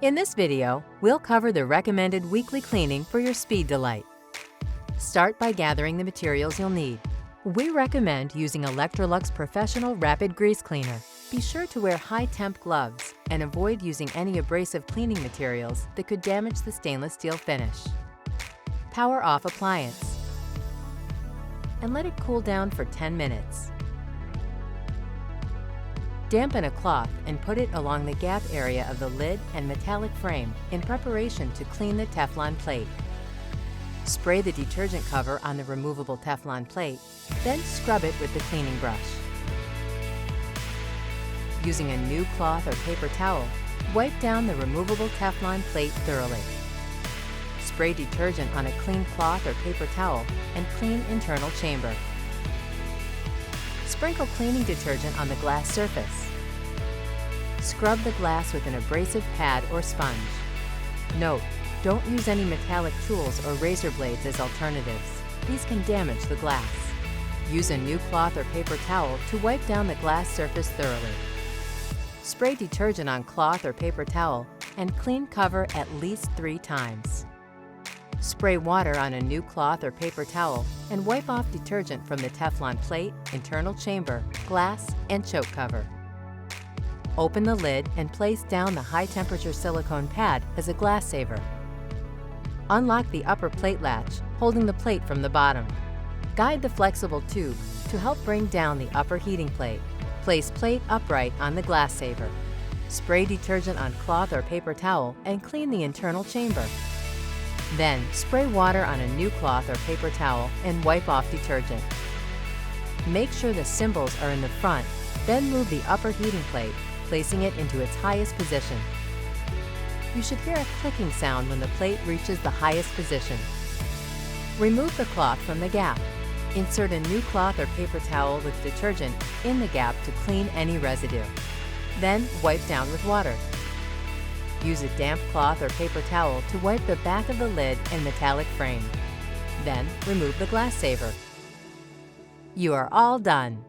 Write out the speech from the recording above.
In this video, we'll cover the recommended weekly cleaning for your SpeeDelight. Start by gathering the materials you'll need. We recommend using Electrolux Professional Rapid Grease Cleaner. Be sure to wear high-temp gloves and avoid using any abrasive cleaning materials that could damage the stainless steel finish. Power off appliance and let it cool down for 10 minutes. Dampen a cloth and put it along the gap area of the lid and metallic frame in preparation to clean the Teflon plate. Spray the detergent cover on the removable Teflon plate, then scrub it with the cleaning brush. Using a new cloth or paper towel, wipe down the removable Teflon plate thoroughly. Spray detergent on a clean cloth or paper towel and clean internal chamber. Sprinkle cleaning detergent on the glass surface. Scrub the glass with an abrasive pad or sponge. Note, don't use any metallic tools or razor blades as alternatives. These can damage the glass. Use a new cloth or paper towel to wipe down the glass surface thoroughly. Spray detergent on cloth or paper towel and clean cover at least 3 times. Spray water on a new cloth or paper towel and wipe off detergent from the Teflon plate, internal chamber, glass, and choke cover. Open the lid and place down the high-temperature silicone pad as a glass saver. Unlock the upper plate latch, holding the plate from the bottom. Guide the flexible tube to help bring down the upper heating plate. Place plate upright on the glass saver. Spray detergent on cloth or paper towel and clean the internal chamber. Then, spray water on a new cloth or paper towel and wipe off detergent. Make sure the cymbals are in the front, then move the upper heating plate, placing it into its highest position. You should hear a clicking sound when the plate reaches the highest position. Remove the cloth from the gap. Insert a new cloth or paper towel with detergent in the gap to clean any residue. Then, wipe down with water. Use a damp cloth or paper towel to wipe the back of the lid and metallic frame. Then, remove the glass saver. You are all done!